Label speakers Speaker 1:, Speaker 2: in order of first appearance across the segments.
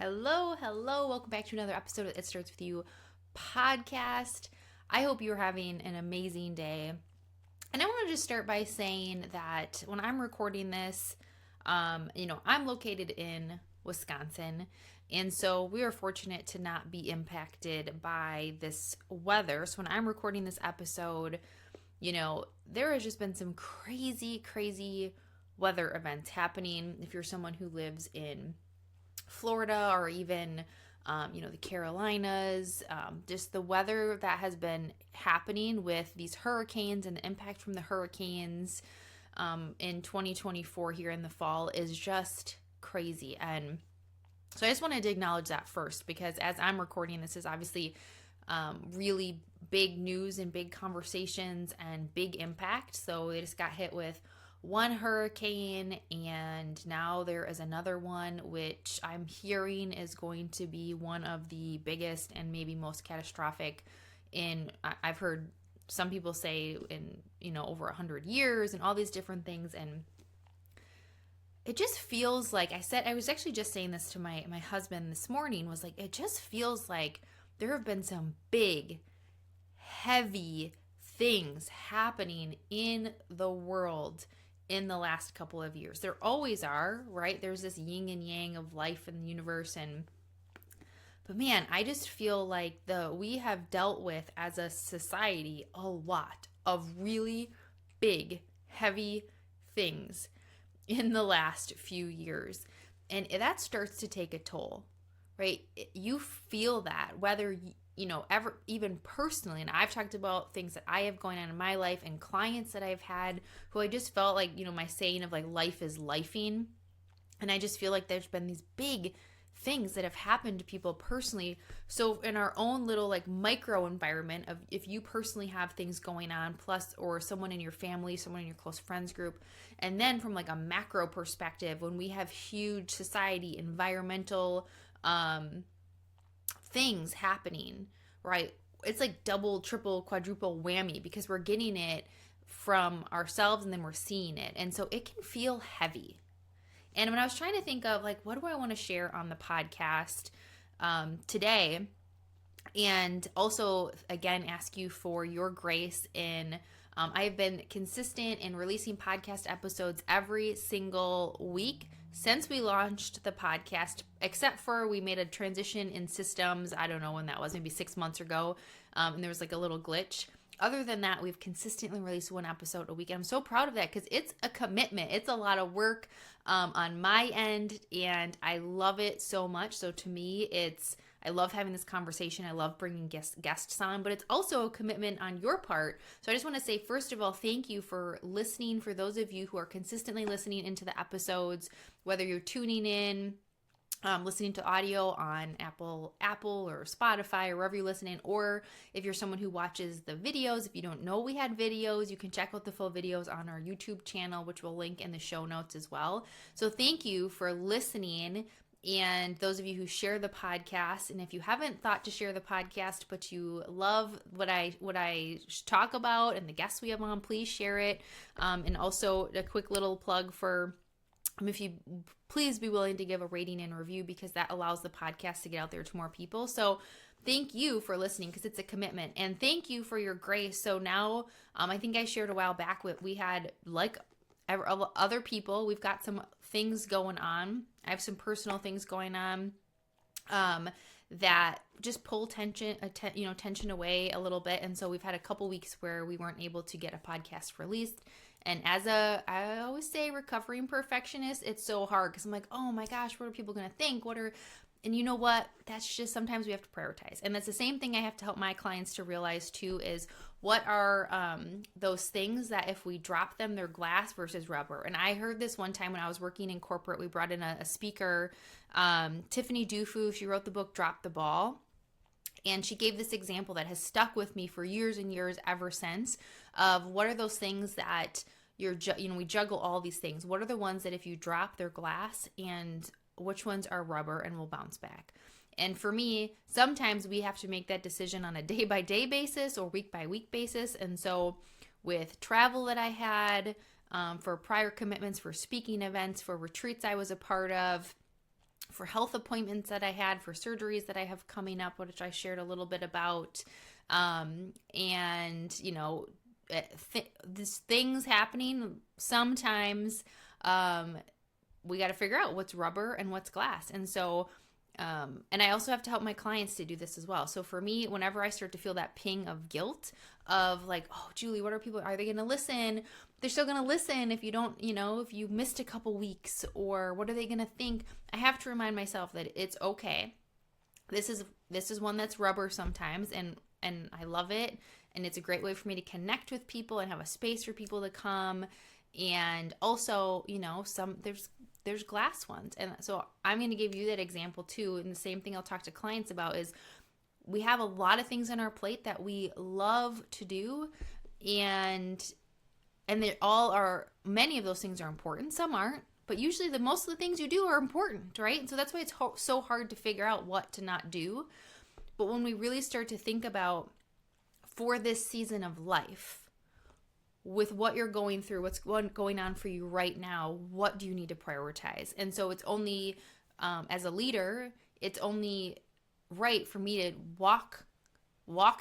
Speaker 1: Hello. Welcome back to another episode of It Starts With You podcast. I hope you're having an amazing day. And I want to just start by saying that when I'm recording this, I'm located in Wisconsin. And so we are fortunate to not be impacted by this weather. So when I'm recording this episode, there has just been some crazy weather events happening. If you're someone who lives in Florida or even the Carolinas, just the weather that has been happening with these hurricanes and the impact from the hurricanes in 2024 here in the fall is just crazy. And so I just wanted to acknowledge that first, because as I'm recording, this is obviously really big news and big conversations and big impact. So they just got hit with one hurricane, and now there is another one, which I'm hearing is going to be one of the biggest and maybe most catastrophic I've heard some people say in over 100 years and all these different things. And it just feels like, I was actually just saying this to my husband this morning, was like, it just feels like there have been some big, heavy things happening in the world in the last couple of years. There always are, right? There's this yin and yang of life in the universe. But man, I just feel like we have dealt with as a society a lot of really big, heavy things in the last few years. And that starts to take a toll, right? You feel that, whether ever, even personally. And I've talked about things that I have going on in my life and clients that I've had who I just felt like, my saying of like life is lifing. And I just feel like there's been these big things that have happened to people personally. So in our own little like micro environment of, if you personally have things going on, plus, or someone in your family, someone in your close friends group, and then from like a macro perspective, when we have huge society, environmental, things happening, right? It's like double, triple, quadruple whammy, because we're getting it from ourselves and then we're seeing it. And so it can feel heavy. And when I was trying to think of like, what do I want to share on the podcast today? And also, again, ask you for your grace in I've been consistent in releasing podcast episodes every single week since we launched the podcast, except for we made a transition in systems. I don't know when that was, maybe 6 months ago. And there was like a little glitch. Other than that, we've consistently released one episode a week. And I'm so proud of that, because it's a commitment. It's a lot of work on my end, and I love it so much. So to me, I love having this conversation. I love bringing guests on, but it's also a commitment on your part. So I just want to say, first of all, thank you for listening. For those of you who are consistently listening into the episodes, whether you're tuning in, listening to audio on Apple or Spotify or wherever you're listening, or if you're someone who watches the videos. If you don't know we had videos, you can check out the full videos on our YouTube channel, which we'll link in the show notes as well. So thank you for listening. And those of you who share the podcast, and if you haven't thought to share the podcast, but you love what I talk about and the guests we have on, please share it. And also a quick little plug for, if you please be willing to give a rating and review, because that allows the podcast to get out there to more people. So thank you for listening, because it's a commitment, and thank you for your grace. So now, I think I shared a while back, we had, like other people, we've got some things going on. I have some personal things going on that just pull tension away a little bit. And so we've had a couple weeks where we weren't able to get a podcast released. And I always say, recovering perfectionist, it's so hard, because I'm like, oh my gosh, what are people going to think? And you know what? That's just, sometimes we have to prioritize. And that's the same thing I have to help my clients to realize too, is what are those things that if we drop them, they're glass versus rubber. And I heard this one time when I was working in corporate. We brought in a speaker, Tiffany Dufu. She wrote the book, Drop the Ball. And she gave this example that has stuck with me for years and years ever since, of what are those things that we juggle all these things. What are the ones that if you drop, they're glass, and which ones are rubber and will bounce back? And for me, sometimes we have to make that decision on a day-by-day basis or week-by-week basis. And so with travel that I had, for prior commitments, for speaking events, for retreats I was a part of, for health appointments that I had, for surgeries that I have coming up, which I shared a little bit about. And, you know, this things happening sometimes. We got to figure out what's rubber and what's glass. And so, and I also have to help my clients to do this as well. So for me, whenever I start to feel that ping of guilt of like, oh, Julie, what are people, are they going to listen? They're still going to listen if you don't, you know, if you missed a couple weeks, or what are they going to think? I have to remind myself that it's okay. This is one that's rubber sometimes, and I love it. And it's a great way for me to connect with people and have a space for people to come. And also, you know, there's glass ones. And so I'm going to give you that example too. And the same thing I'll talk to clients about is we have a lot of things on our plate that we love to do, and they all are, many of those things are important. Some aren't, but usually most of the things you do are important, right? And so that's why it's so hard to figure out what to not do. But when we really start to think about, for this season of life, with what you're going through, what's going on for you right now, what do you need to prioritize? And so it's only, as a leader, it's only right for me to walk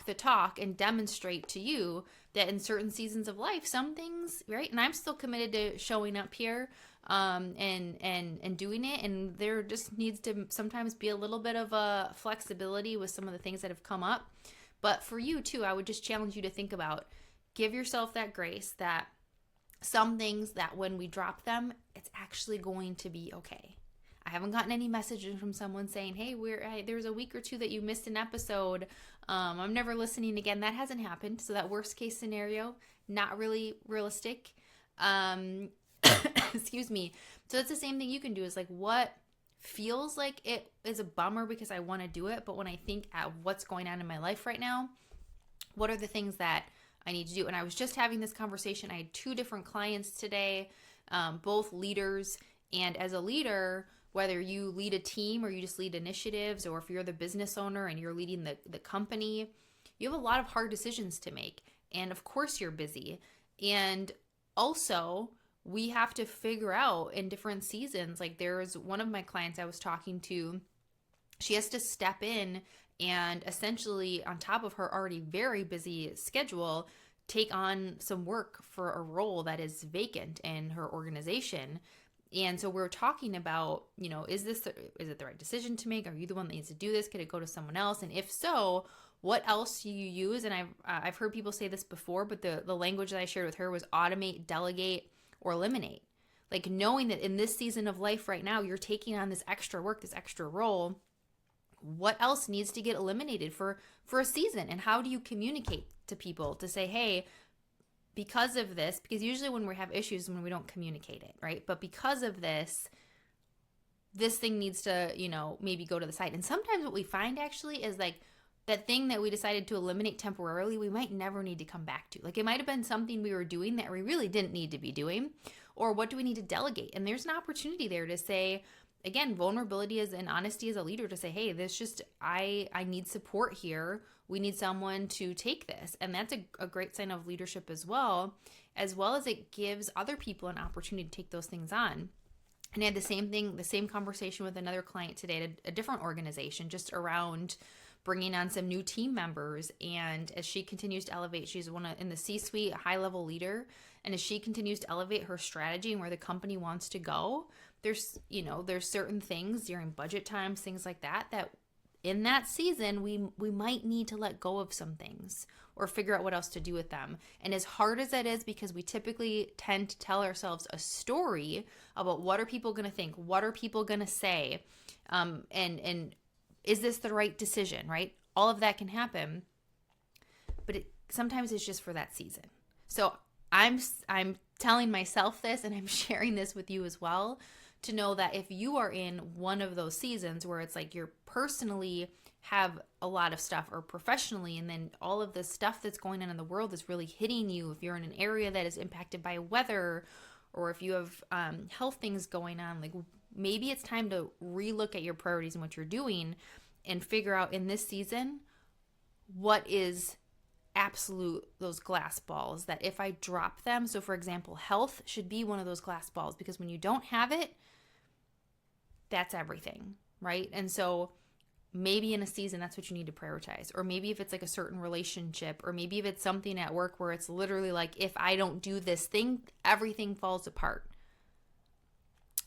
Speaker 1: the talk and demonstrate to you that in certain seasons of life, some things, right? And I'm still committed to showing up here, and doing it. And there just needs to sometimes be a little bit of a flexibility with some of the things that have come up. But for you too, I would just challenge you to think about, give yourself that grace that some things that when we drop them, it's actually going to be okay. I haven't gotten any messages from someone saying, hey, there's a week or two that you missed an episode. I'm never listening again. That hasn't happened. So that worst case scenario, not really realistic. Excuse me. So that's the same thing you can do, is like, what feels like it is a bummer because I want to do it. But when I think at what's going on in my life right now, what are the things that I need to do? And I was just having this conversation. I had 2 different clients today, both leaders. And as a leader, whether you lead a team or you just lead initiatives, or if you're the business owner and you're leading the company, you have a lot of hard decisions to make. And of course you're busy. And also, we have to figure out in different seasons, like there's one of my clients I was talking to, she has to step in and essentially, on top of her already very busy schedule, take on some work for a role that is vacant in her organization. And so we're talking about, you know, is it the right decision to make? Are you the one that needs to do this? Could it go to someone else? And if so, what else do you use? And I've heard people say this before, but the language that I shared with her was automate, delegate, or eliminate. Like, knowing that in this season of life right now, you're taking on this extra work, this extra role. What else needs to get eliminated for a season? And how do you communicate to people to say, hey, because of this, because usually when we have issues, when we don't communicate it, right? But because of this thing needs to, you know, maybe go to the side. And sometimes what we find actually is like that thing that we decided to eliminate temporarily, we might never need to come back to. Like, it might have been something we were doing that we really didn't need to be doing. Or what do we need to delegate? And there's an opportunity there to say, again, vulnerability and honesty as a leader, to say, hey, this just, I need support here. We need someone to take this. And that's a great sign of leadership as well as it gives other people an opportunity to take those things on. And I had the same conversation with another client today at a different organization, just around bringing on some new team members. And as she continues to elevate, she's in the C-suite, a high-level leader. And as she continues to elevate her strategy and where the company wants to go, there's certain things during budget times, things like that in that season, we might need to let go of some things or figure out what else to do with them. And as hard as that is, because we typically tend to tell ourselves a story about what are people going to think, what are people going to say, and is this the right decision, right? All of that can happen, but sometimes it's just for that season. So I'm telling myself this, and I'm sharing this with you as well, to know that if you are in one of those seasons where it's like you're personally have a lot of stuff, or professionally, and then all of the stuff that's going on in the world is really hitting you, if you're in an area that is impacted by weather, or if you have health things going on, like maybe it's time to relook at your priorities and what you're doing and figure out in this season what is absolute those glass balls that if I drop them, so for example, health should be one of those glass balls, because when you don't have it, that's everything, right? And so maybe in a season, that's what you need to prioritize. Or maybe if it's like a certain relationship, or maybe if it's something at work where it's literally like, if I don't do this thing, everything falls apart.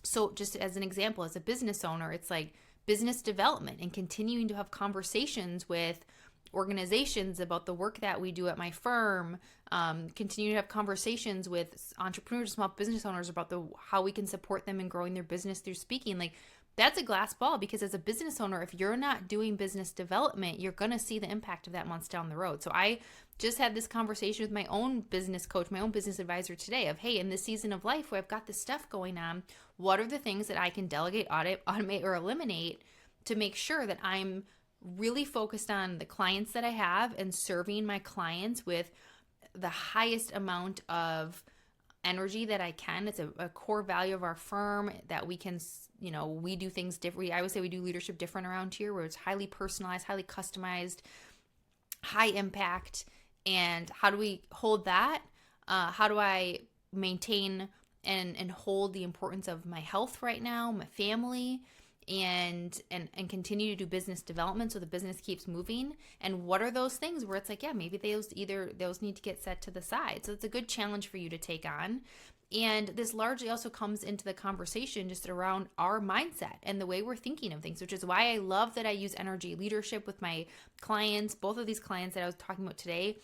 Speaker 1: So just as an example, as a business owner, it's like business development and continuing to have conversations with organizations about the work that we do at my firm, continue to have conversations with entrepreneurs, small business owners about how we can support them in growing their business through speaking. Like, that's a glass ball, because as a business owner, if you're not doing business development, you're going to see the impact of that months down the road. So I just had this conversation with my own business coach, my own business advisor today of, hey, in this season of life where I've got this stuff going on, what are the things that I can delegate, automate, or eliminate to make sure that I'm really focused on the clients that I have and serving my clients with the highest amount of energy that I can. It's a core value of our firm that we can, we do things differently. I would say we do leadership different around here, where it's highly personalized, highly customized, high impact. And how do we hold that? How do I maintain and hold the importance of my health right now, my family, and continue to do business development so the business keeps moving? And what are those things where it's like, yeah, maybe those need to get set to the side. So it's a good challenge for you to take on. And this largely also comes into the conversation just around our mindset and the way we're thinking of things, which is why I love that I use energy leadership with my clients. Both of these clients that I was talking about today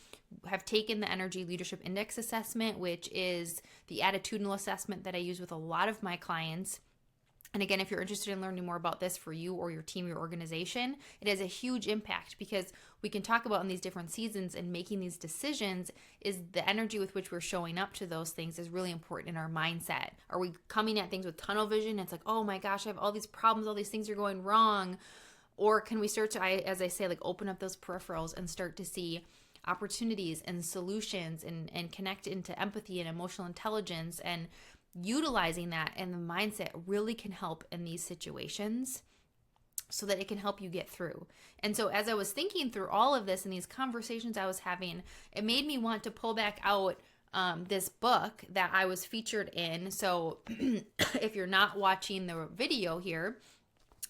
Speaker 1: have taken the Energy Leadership Index assessment, which is the attitudinal assessment that I use with a lot of my clients. And again, if you're interested in learning more about this for you or your team, your organization, it has a huge impact, because we can talk about in these different seasons and making these decisions is the energy with which we're showing up to those things is really important in our mindset. Are we coming at things with tunnel vision? It's like, oh my gosh, I have all these problems, all these things are going wrong. Or can we start to, as I say, like open up those peripherals and start to see opportunities and solutions and connect into empathy and emotional intelligence, and utilizing that and the mindset really can help in these situations so that it can help you get through. And so as I was thinking through all of this and these conversations I was having, it made me want to pull back out this book that I was featured in. So if you're not watching the video here,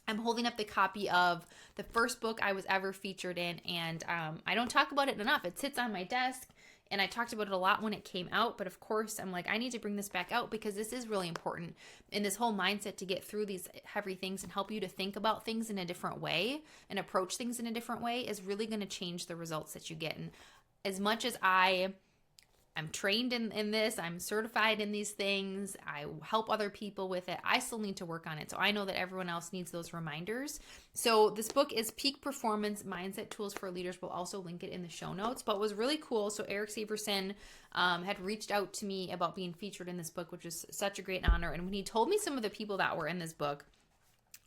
Speaker 1: I'm holding up the copy of the first book I was ever featured in, and I don't talk about it enough. It sits on my desk, and I talked about it a lot when it came out, but of course, I'm like, I need to bring this back out because this is really important in this whole mindset to get through these heavy things and help you to think about things in a different way and approach things in a different way is really going to change the results that you get. And as much as I'm trained in this, I'm certified in these things, I help other people with it, I still need to work on it. So I know that everyone else needs those reminders. So this book is Peak Performance Mindset Tools for Leaders. We'll also link it in the show notes. But it was really cool. So Eric Saverson had reached out to me about being featured in this book, which is such a great honor. And when he told me some of the people that were in this book,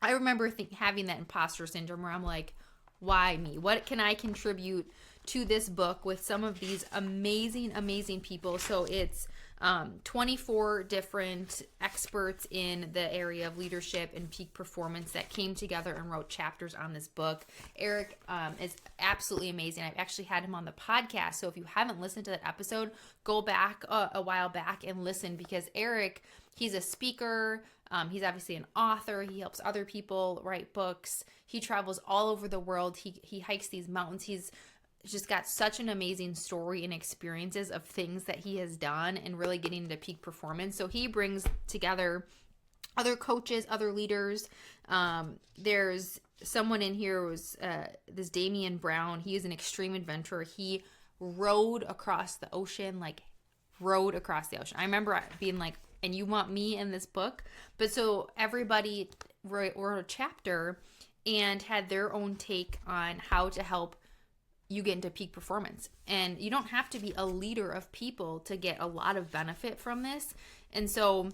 Speaker 1: I remember having that imposter syndrome where I'm like, why me? What can I contribute to this book with some of these amazing, amazing people? So it's 24 different experts in the area of leadership and peak performance that came together and wrote chapters on this book. Eric is absolutely amazing. I've actually had him on the podcast. So if you haven't listened to that episode, go back a while back and listen, because Eric, he's a speaker. He's obviously an author. He helps other people write books. He travels all over the world. He hikes these mountains. He's just got such an amazing story and experiences of things that he has done and really getting into peak performance. So he brings together other coaches, other leaders. There's someone in here was this Damian Brown. He is an extreme adventurer. He rode across the ocean. I remember being like, and you want me in this book? But so everybody wrote a chapter and had their own take on how to help you get into peak performance. And you don't have to be a leader of people to get a lot of benefit from this. And so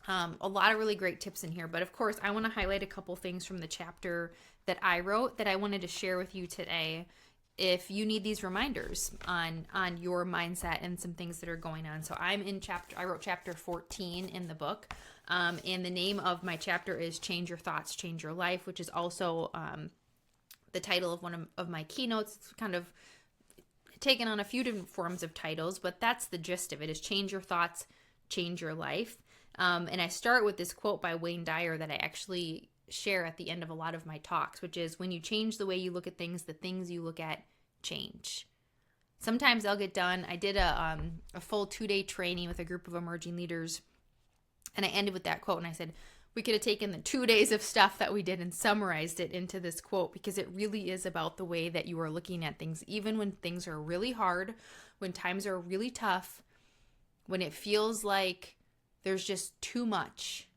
Speaker 1: a lot of really great tips in here. But of course, I want to highlight a couple things from the chapter that I wrote that I wanted to share with you today if you need these reminders on your mindset and some things that are going on. So I wrote chapter 14 in the book. And the name of my chapter is Change Your Thoughts, Change Your Life, which is also the title of one of my keynotes. It's kind of taken on a few different forms of titles, but that's the gist of it, is change your thoughts, change your life. And I start with this quote by Wayne Dyer that I actually share at the end of a lot of my talks, which is, when you change the way you look at things, the things you look at change. Sometimes I'll get done. I did a full 2-day training with a group of emerging leaders, and I ended with that quote, and I said, we could have taken the 2 days of stuff that we did and summarized it into this quote, because it really is about the way that you are looking at things, even when things are really hard, when times are really tough, when it feels like there's just too much.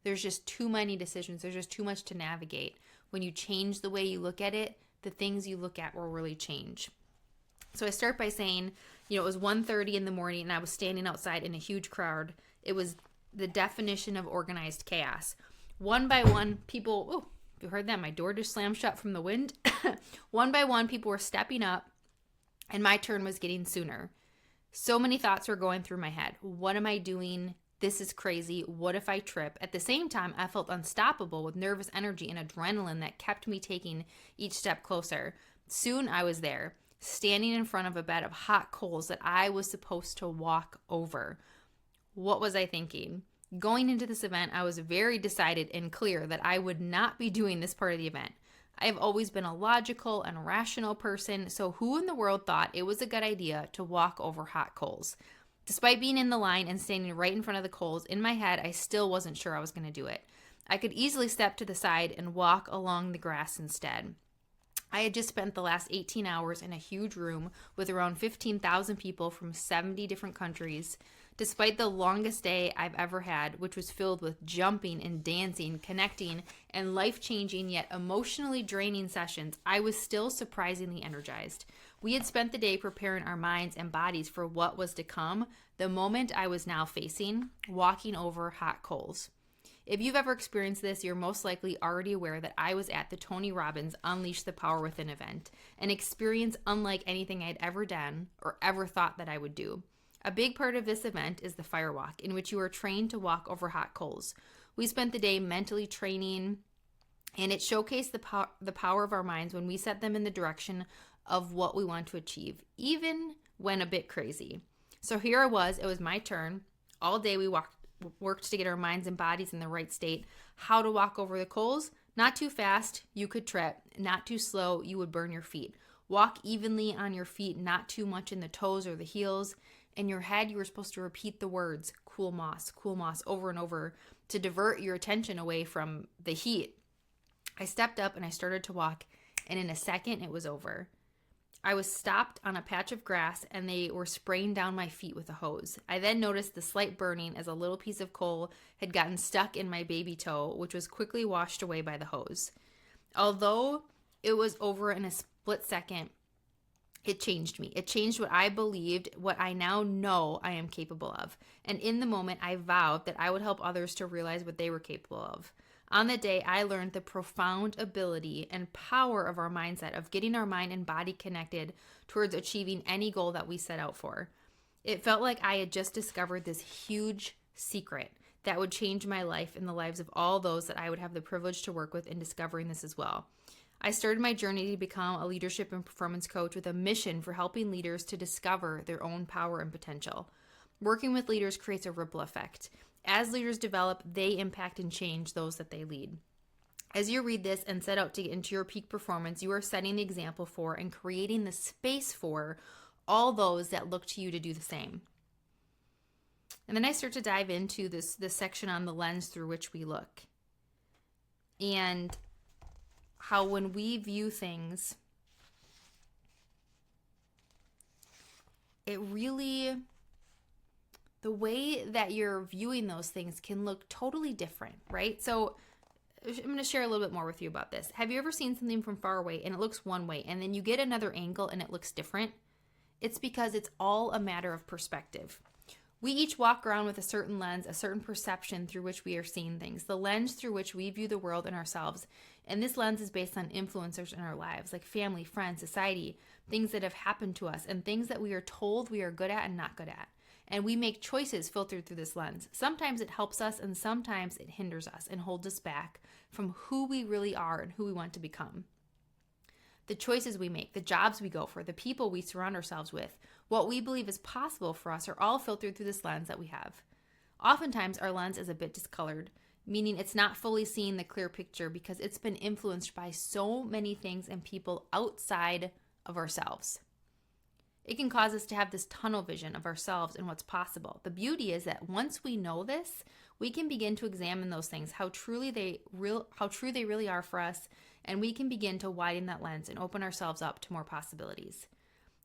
Speaker 1: There's just too many decisions. There's just too much to navigate. When you change the way you look at it, the things you look at will really change. So I start by saying, it was 1:30 in the morning and I was standing outside in a huge crowd. It was the definition of organized chaos. One by one, people, you heard that? My door just slammed shut from the wind. One by one, people were stepping up, and my turn was getting sooner. So many thoughts were going through my head. What am I doing? This is crazy. What if I trip? At the same time, I felt unstoppable with nervous energy and adrenaline that kept me taking each step closer. Soon I was there, standing in front of a bed of hot coals that I was supposed to walk over. What was I thinking? Going into this event, I was very decided and clear that I would not be doing this part of the event. I have always been a logical and rational person, so who in the world thought it was a good idea to walk over hot coals? Despite being in the line and standing right in front of the coals, in my head, I still wasn't sure I was going to do it. I could easily step to the side and walk along the grass instead. I had just spent the last 18 hours in a huge room with around 15,000 people from 70 different countries. Despite the longest day I've ever had, which was filled with jumping and dancing, connecting, and life-changing yet emotionally draining sessions, I was still surprisingly energized. We had spent the day preparing our minds and bodies for what was to come, the moment I was now facing, walking over hot coals. If you've ever experienced this, you're most likely already aware that I was at the Tony Robbins Unleash the Power Within event, an experience unlike anything I'd ever done or ever thought that I would do. A big part of this event is the fire walk, in which you are trained to walk over hot coals. We spent the day mentally training, and it showcased the power of our minds when we set them in the direction of what we want to achieve, even when a bit crazy. So here I was, it was my turn. All day we worked to get our minds and bodies in the right state. How to walk over the coals? Not too fast, you could trip. Not too slow, you would burn your feet. Walk evenly on your feet, not too much in the toes or the heels. In your head, you were supposed to repeat the words, cool moss, over and over to divert your attention away from the heat. I stepped up and I started to walk, and in a second, it was over. I was stopped on a patch of grass, and they were spraying down my feet with a hose. I then noticed the slight burning as a little piece of coal had gotten stuck in my baby toe, which was quickly washed away by the hose. Although it was over in a split second, it changed me. It changed what I believed, what I now know I am capable of. And in the moment, I vowed that I would help others to realize what they were capable of. On the day, I learned the profound ability and power of our mindset, of getting our mind and body connected towards achieving any goal that we set out for. It felt like I had just discovered this huge secret that would change my life and the lives of all those that I would have the privilege to work with in discovering this as well. I started my journey to become a leadership and performance coach with a mission for helping leaders to discover their own power and potential. Working with leaders creates a ripple effect. As leaders develop, they impact and change those that they lead. As you read this and set out to get into your peak performance, you are setting the example for and creating the space for all those that look to you to do the same. And then I start to dive into this section on the lens through which we look. And how when we view things, it really, the way that you're viewing those things can look totally different, right? So I'm going to share a little bit more with you about this. Have you ever seen something from far away and it looks one way, and then you get another angle and it looks different? It's because it's all a matter of perspective. We each walk around with a certain lens, a certain perception through which we are seeing things, the lens through which we view the world and ourselves. And this lens is based on influencers in our lives, like family, friends, society, things that have happened to us, and things that we are told we are good at and not good at. And we make choices filtered through this lens. Sometimes it helps us, and sometimes it hinders us and holds us back from who we really are and who we want to become. The choices we make, the jobs we go for, the people we surround ourselves with, what we believe is possible for us are all filtered through this lens that we have. Oftentimes, our lens is a bit discolored, meaning it's not fully seeing the clear picture because it's been influenced by so many things and people outside of ourselves. It can cause us to have this tunnel vision of ourselves and what's possible. The beauty is that once we know this, we can begin to examine those things, how true they really are for us, and we can begin to widen that lens and open ourselves up to more possibilities.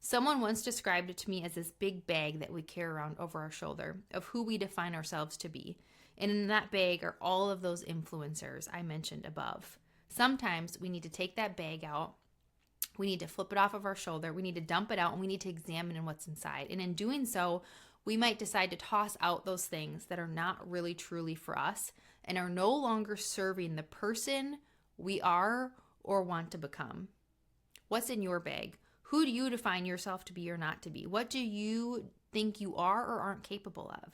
Speaker 1: Someone once described it to me as this big bag that we carry around over our shoulder of who we define ourselves to be. And in that bag are all of those influencers I mentioned above. Sometimes we need to take that bag out. We need to flip it off of our shoulder. We need to dump it out, and we need to examine what's inside. And in doing so, we might decide to toss out those things that are not really truly for us and are no longer serving the person we are or want to become. What's in your bag? Who do you define yourself to be or not to be? What do you think you are or aren't capable of?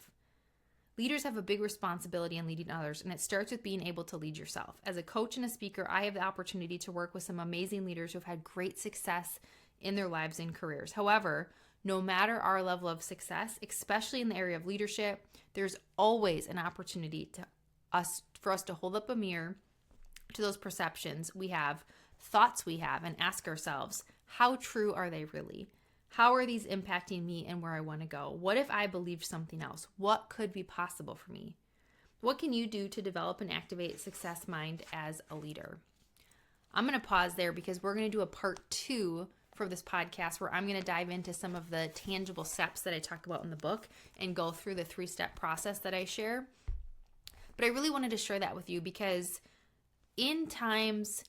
Speaker 1: Leaders have a big responsibility in leading others, and it starts with being able to lead yourself. As a coach and a speaker, I have the opportunity to work with some amazing leaders who have had great success in their lives and careers. However, no matter our level of success, especially in the area of leadership, there's always an opportunity for us to hold up a mirror to those perceptions we have, thoughts we have, and ask ourselves, how true are they really? How are these impacting me and where I want to go? What if I believed something else? What could be possible for me? What can you do to develop and activate success mind as a leader? I'm going to pause there because we're going to do a part 2 for this podcast where I'm going to dive into some of the tangible steps that I talk about in the book and go through the 3-step process that I share. But I really wanted to share that with you because in times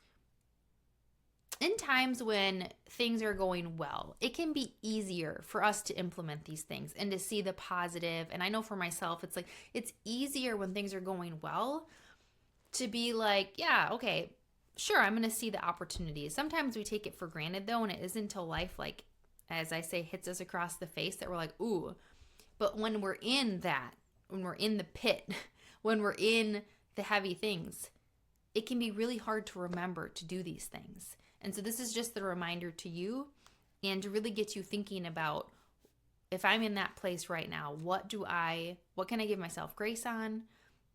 Speaker 1: when things are going well, it can be easier for us to implement these things and to see the positive. And I know for myself, it's easier when things are going well to be like, yeah, okay, sure, I'm going to see the opportunities. Sometimes we take it for granted though, and it isn't until life, like, as I say, hits us across the face that we're like, ooh. But when we're in that, when we're in the pit, when we're in the heavy things, it can be really hard to remember to do these things. And so this is just the reminder to you and to really get you thinking about, if I'm in that place right now, what can I give myself grace on?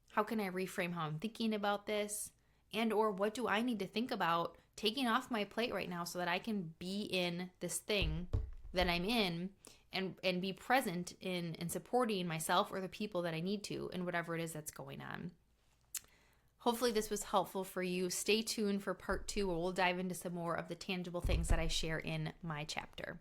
Speaker 1: How can I reframe how I'm thinking about this? And or what do I need to think about taking off my plate right now so that I can be in this thing that I'm in and be present in supporting myself or the people that I need to in whatever it is that's going on. Hopefully this was helpful for you. Stay tuned for part 2 where we'll dive into some more of the tangible things that I share in my chapter.